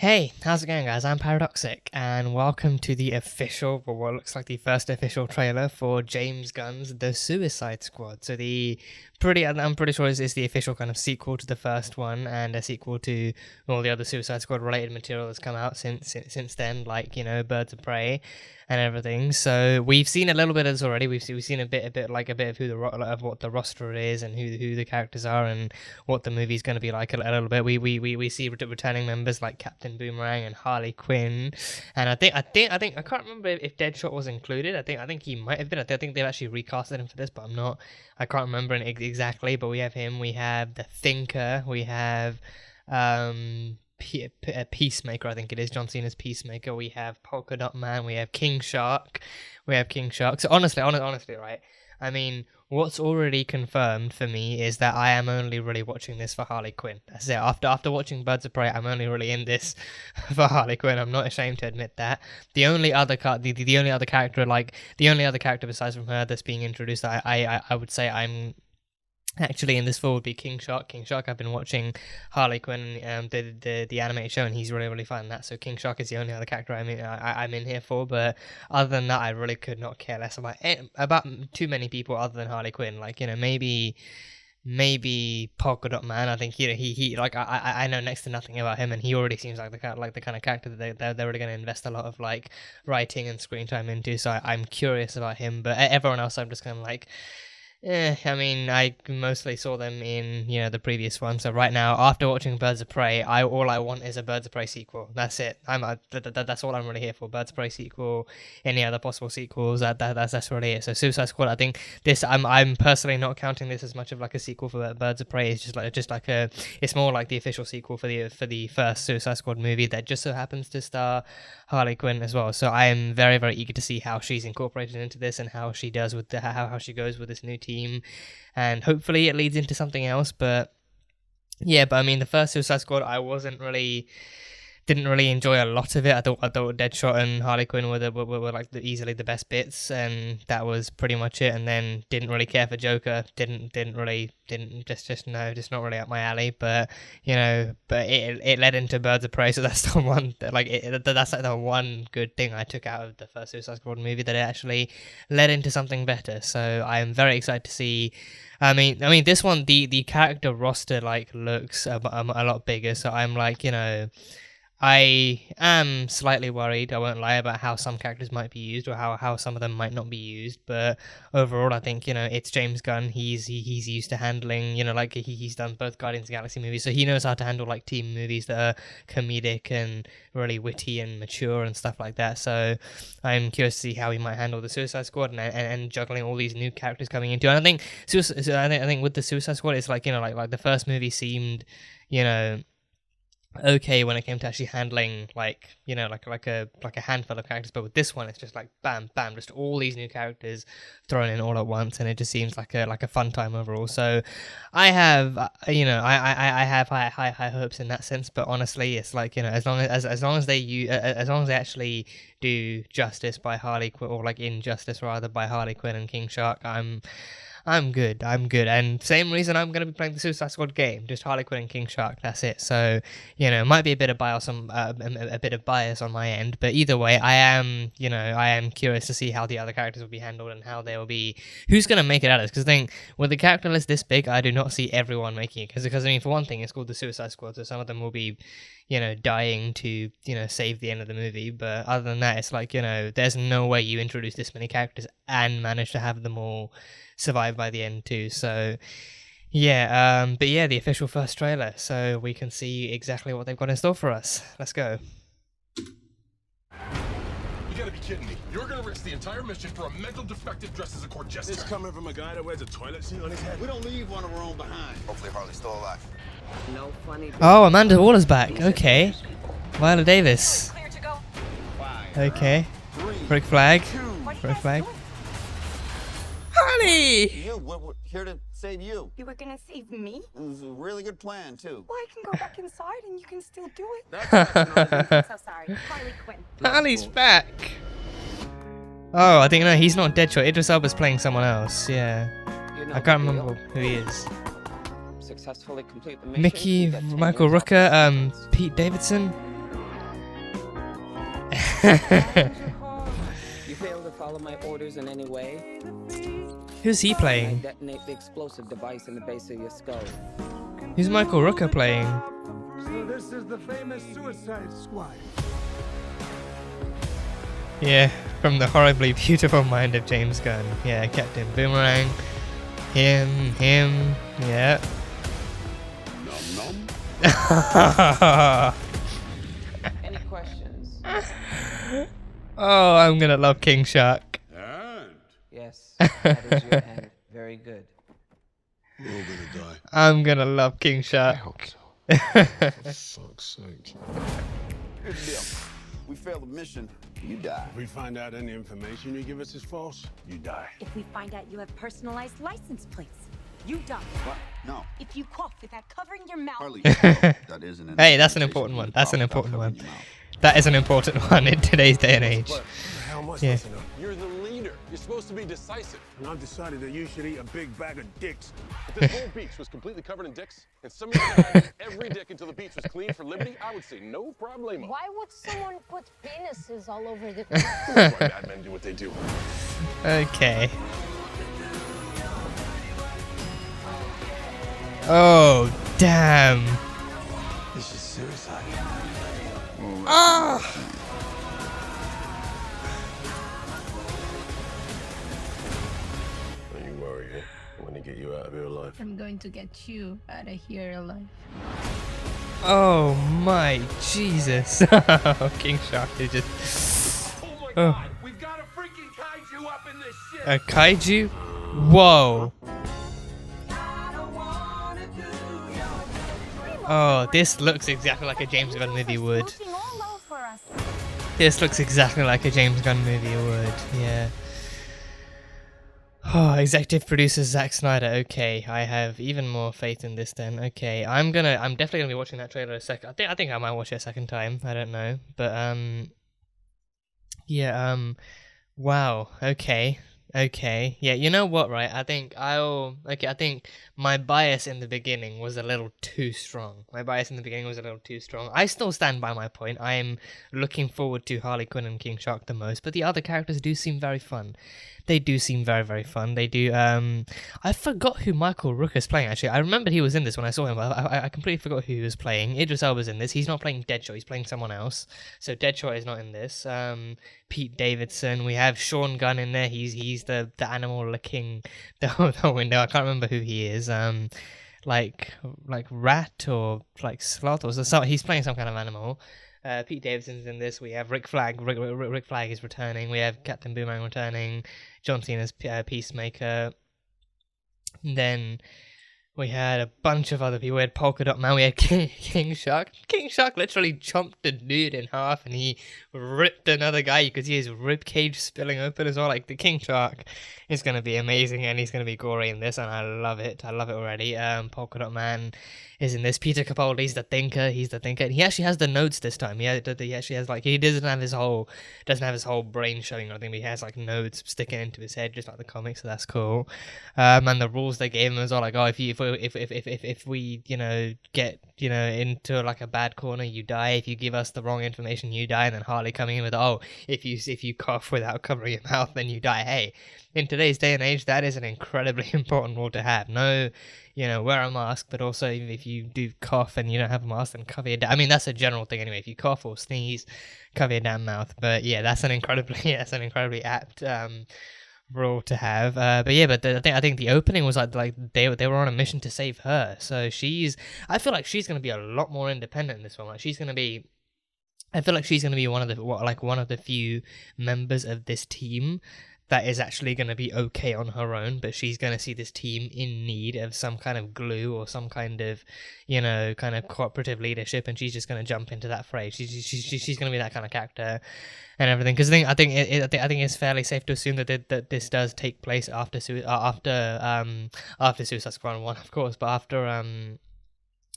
Hey, how's it going, guys? I'm Paradoxic, and welcome to the official, well, what looks like the first official trailer for James Gunn's The Suicide Squad. So I'm pretty sure is the official kind of sequel to the first one, and a sequel to all the other Suicide Squad related material that's come out since then, like, you know, Birds of Prey and everything. So we've seen a little bit of this already. We've seen a bit of who of what the roster is and who the characters are and what the movie's going to be like a little bit. We see returning members like Captain Boomerang and Harley Quinn, and I can't remember if Deadshot was included. I think he might have been. I think they've actually recasted him for this, but I can't remember exactly. But we have him. We have the Thinker. We have Peacemaker, I think it is, John Cena's Peacemaker. We have Polka Dot Man. We have King Shark. So honestly, right? I mean, what's already confirmed for me is that I am only really watching this for Harley Quinn. That's it. After watching Birds of Prey, I'm only really in this for Harley Quinn. I'm not ashamed to admit that. The only other character besides from her that's being introduced, I would say I'm actually in this for would be King Shark. I've been watching Harley Quinn, the animated show, and he's really fun in that. So King Shark is the only other character I'm in here for. But other than that, I really could not care less about too many people other than Harley Quinn. Like, you know, maybe Polka Dot Man. I think he like I know next to nothing about him, and he already seems like the kind of character that they're really going to invest a lot of like writing and screen time into. So I'm curious about him, but everyone else I'm just kind of like, I mean, I mostly saw them in, you know, the previous one. So right now, after watching Birds of Prey, all I want is a Birds of Prey sequel. That's it. That's all I'm really here for. Birds of Prey sequel, any other possible sequels. That's really it. So Suicide Squad, I think this. I'm personally not counting this as much of like a sequel for Birds of Prey. It's just like a. It's more like the official sequel for the first Suicide Squad movie that just so happens to star Harley Quinn as well. So I am very eager to see how she's incorporated into this and how she does with how she goes with this new team. And hopefully it leads into something else. But yeah, I mean, the first Suicide Squad, I didn't really enjoy a lot of it. I thought Deadshot and Harley Quinn were like easily the best bits, and that was pretty much it. And then didn't really care for Joker. Just not really up my alley. But you know, it led into Birds of Prey, so that's the one that's like the one good thing I took out of the first Suicide Squad movie, that it actually led into something better. So I am very excited to see. I mean, this one, the character roster like looks a lot bigger. So I'm like, you know, I am slightly worried, I won't lie, about how some characters might be used or how some of them might not be used. But overall, I think, you know, it's James Gunn. He's used to handling, you know, like he's done both Guardians of the Galaxy movies, so he knows how to handle like team movies that are comedic and really witty and mature and stuff like that. So I'm curious to see how he might handle the Suicide Squad and juggling all these new characters coming into. And I think with the Suicide Squad, it's like, you know, like the first movie seemed, you know, okay when it came to actually handling, like, you know, like a handful of characters. But with this one, it's just like bam, just all these new characters thrown in all at once, and it just seems like a fun time overall. So I have, you know, I have high hopes in that sense. But honestly, it's like, you know, as long as they actually do justice by Harley Quinn, or like injustice rather by Harley Quinn and King Shark, I'm good. And same reason I'm going to be playing the Suicide Squad game, just Harley Quinn and King Shark, that's it. So, you know, it might be a bit of bias on my end, but either way, I am curious to see how the other characters will be handled and how they will be, who's going to make it out of this. Because I think with the character list this big, I do not see everyone making it. Because I mean, for one thing, it's called the Suicide Squad, so some of them will be, you know, dying to, you know, save the end of the movie. But other than that, it's like, you know, there's no way you introduce this many characters and manage to have them all survive by the end too. So yeah, but yeah, the official first trailer, so we can see exactly what they've got in store for us. Let's go. You gotta be kidding me. You're gonna risk the entire mission for a mental defective dressed as a court jester. This coming from a guy that wears a toilet seat on his head. We don't leave one of our own behind. Hopefully Harley's still alive. No funny. Oh, Amanda Waller's back. Okay. Viola Davis. Okay. Rick Flag. Harley! We're here to save you. You were gonna save me? It was a really good plan, too. Well, I can go back inside and you can still do it. That's So sorry. Harley Quinn. Harley's back. Oh, I think, no, he's not Deadshot. Idris Elba's playing someone else. Yeah. I can't remember who he is. Successfully complete the mission. Mickey, Michael Rooker, Pete Davidson. You fail to follow my orders in any way, Who's he I playing? detonate the explosive device in the base of your skull. Who's Michael Rooker playing? So this is the famous Suicide Squad. Yeah, from the horribly beautiful mind of James Gunn. Yeah, Captain Boomerang. Him, yeah. Nom nom. Any questions? Oh, I'm gonna love King Shark. And Yes, that is your end. Very good. we're all gonna die. I'm gonna love King Shark. For fuck's sake. Here's the deal. We fail the mission, you die. If we find out any information you give us is false, you die. If we find out you have personalized license plates, you die. What? No. If you cough without covering your mouth, Harley, that isn't an Hey, that's an invitation important to one. eat That's an without important covering one. your mouth. That is an important one in today's day and age. What the hell am I Yeah. supposed to know? You're the leader. You're supposed to be decisive. And I've decided that you should eat a big bag of dicks. If this whole beach was completely covered in dicks, and some of you had every dick until the beach was clean for liberty, I would say no problemo. Why would someone put penises all over the That's why bad men do what they do. Okay. Oh, damn. This is suicide. Don't you worry, eh? I'm gonna get you out of here alive. I'm going to get you out of here alive. Oh my Jesus. King Shark is just... Oh my Oh. god, we've got a freaking kaiju up in this shit! A kaiju? Whoa. Oh, this looks exactly like a James Gunn movie would. Looking all over us. This looks exactly like a James Gunn movie would, yeah. Oh, executive producer Zack Snyder. Okay, I have even more faith in this then. Okay, I'm definitely gonna be watching that trailer a second. I think I might watch it a second time. I don't know, but yeah. Wow. Okay. Yeah. You know what? Right. I think I think my bias in the beginning was a little too strong. I still stand by my point. I am looking forward to Harley Quinn and King Shark the most, but the other characters do seem very fun. They do seem very, very fun. They do. I forgot who Michael Rooker's playing. Actually, I remembered he was in this when I saw him. But I completely forgot who he was playing. Idris Elba's in this. He's not playing Deadshot. He's playing someone else. So Deadshot is not in this. Pete Davidson. We have Sean Gunn in there. He's the animal licking the window. I can't remember who he is. Like rat or like sloth or so. He's playing some kind of animal. Pete Davidson's in this. We have Rick Flag. Rick Flag is returning. We have Captain Boomerang returning. John Cena's Peacemaker. And then we had a bunch of other people. We had Polka Dot Man. We had King Shark. King Shark literally chomped a dude in half, and he ripped another guy. You could see his rib cage spilling open as well. Like, the King Shark is going to be amazing, and he's going to be gory in this, and I love it. I love it already. Polka Dot Man is in this. Peter Capaldi's the Thinker. He's the Thinker. And he actually has the nodes this time. He actually has, like, he doesn't have his whole brain showing or anything, but he has, like, nodes sticking into his head, just like the comics, so that's cool. And the rules they gave him as well, like, oh, if we get into like a bad corner, you die. If you give us the wrong information, you die. And then Harley coming in with, oh, if you cough without covering your mouth, then you die. Hey, in today's day and age, that is an incredibly important rule to have. No, wear a mask, but also if you do cough and you don't have a mask, then cover your I mean, that's a general thing anyway. If you cough or sneeze, cover your damn mouth. But yeah, that's an incredibly apt role to have. But I think the opening was like they were on a mission to save her. So I feel like she's gonna be a lot more independent in this one. Like, I feel like she's gonna be one of the few members of this team that is actually going to be okay on her own, but she's going to see this team in need of some kind of glue or some kind of, kind of cooperative leadership, and she's just going to jump into that fray. She's going to be that kind of character and everything. Because I think it's fairly safe to assume that this does take place after Suicide Squad 1, of course, but after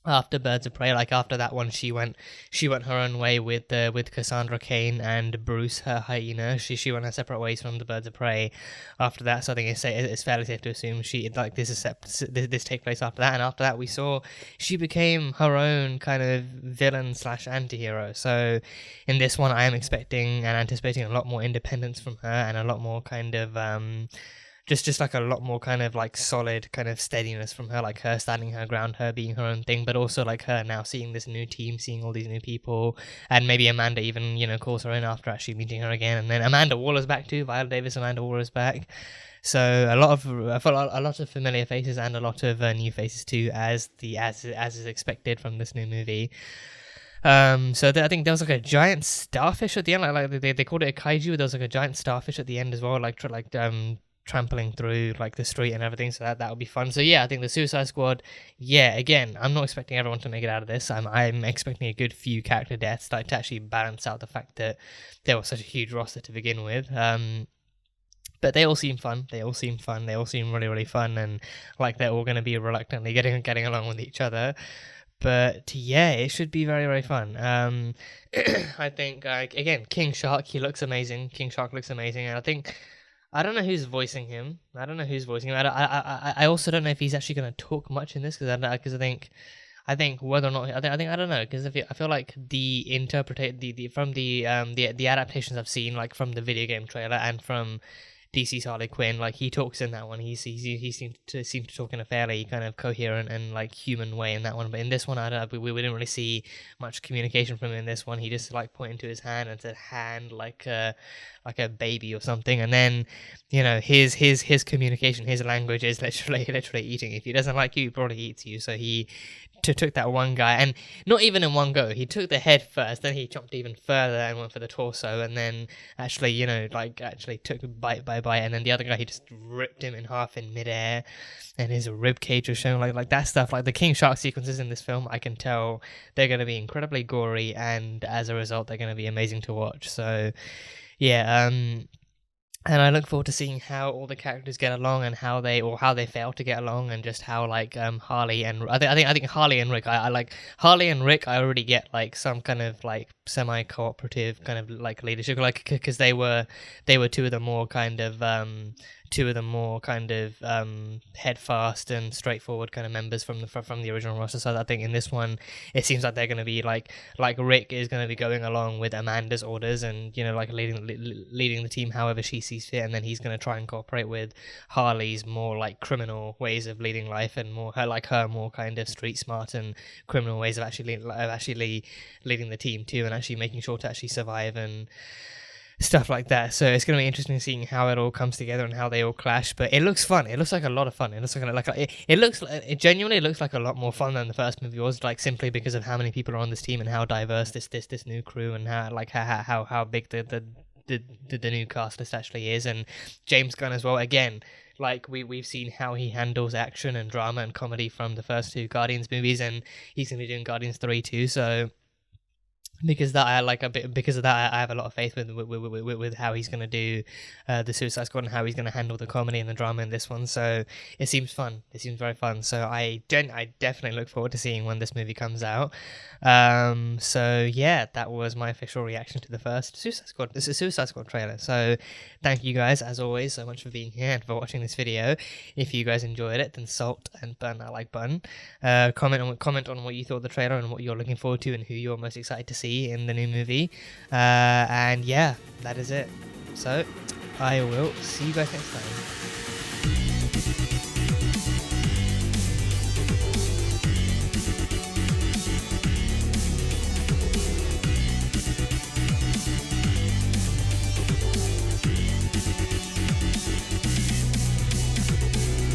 after Birds of Prey. Like after that one, she went her own way with Cassandra Cain and Bruce, her hyena. She went her separate ways from the Birds of Prey after that. So I think it's fairly safe to assume this take place after that. And after that, we saw she became her own kind of villain / anti-hero. So in this one, I am expecting and anticipating a lot more independence from her and a lot more kind of just like a lot more kind of like solid kind of steadiness from her, like her standing her ground, her being her own thing, but also like her now seeing this new team, seeing all these new people, and maybe Amanda even, you know, calls her in after actually meeting her again. And then Amanda Waller's back too, Viola Davis, Amanda Waller's back. So a lot of familiar faces and a lot of new faces too, as is expected from this new movie. So I think there was like a giant starfish at the end, like they called it a kaiju. There was like a giant starfish at the end as well, like trampling through like the street and everything, so that would be fun. So yeah, I think the Suicide Squad, yeah, again, I'm not expecting everyone to make it out of this. I'm expecting a good few character deaths, like to actually balance out the fact that there was such a huge roster to begin with. But they all seem fun. They all seem really, really fun, and like they're all going to be reluctantly getting along with each other. But yeah, it should be very, very fun. I think again, King Shark, he looks amazing. King Shark looks amazing, and I don't know who's voicing him. I also don't know if he's actually going to talk much in this, because I think whether or not I don't know, because I feel like the adaptations I've seen, like from the video game trailer and from DC's Harley Quinn, like he talks in that one. He seemed to talk in a fairly kind of coherent and like human way in that one. But in this one, we didn't really see much communication from him in this one. He just like pointed to his hand and said "hand" like a baby or something. And then, you know, his communication, his language is literally eating. If he doesn't like you, he probably eats you. So he took that one guy, and not even in one go. He took the head first, then he chopped even further and went for the torso, and then actually, you know, like actually took bite by bite, and then the other guy, he just ripped him in half in midair, and his rib cage was showing, like that stuff. Like the King Shark sequences in this film, I can tell they're going to be incredibly gory, and as a result, they're going to be amazing to watch. So yeah, and I look forward to seeing how all the characters get along, and how they fail to get along, and just how like Harley and I think Harley and Rick. I like Harley and Rick. I already get like some kind of like semi-cooperative kind of like leadership, like because they were two of the more kind of headfast and straightforward kind of members from the original roster. So I think in this one, it seems like they're going to be like Rick is going to be going along with Amanda's orders, and you know, like leading the team however she sees fit, and then he's going to try and cooperate with Harley's more like criminal ways of leading life, and her more kind of street smart and criminal ways of actually leading the team too, and actually making sure to actually survive and stuff like that. So it's going to be interesting seeing how it all comes together and how they all clash. But it looks fun. It looks like a lot of fun. It looks it genuinely looks like a lot more fun than the first movie was, like simply because of how many people are on this team and how diverse this new crew, and how big the new cast list actually is. And James Gunn as well, again, like we've seen how he handles action and drama and comedy from the first two Guardians movies, and he's going to be doing Guardians 3 too. So because of that, I have a lot of faith with how he's going to do the Suicide Squad, and how he's going to handle the comedy and the drama in this one. So it seems fun. It seems very fun. So I definitely look forward to seeing when this movie comes out. So yeah, that was my official reaction to the first Suicide Squad. This is Suicide Squad trailer. So thank you guys, as always, so much for being here and for watching this video. If you guys enjoyed it, then salt and burn that like button. Comment on what you thought of the trailer and what you're looking forward to, and who you're most excited to see in the new movie. And yeah, that is it. So I will see you guys next time.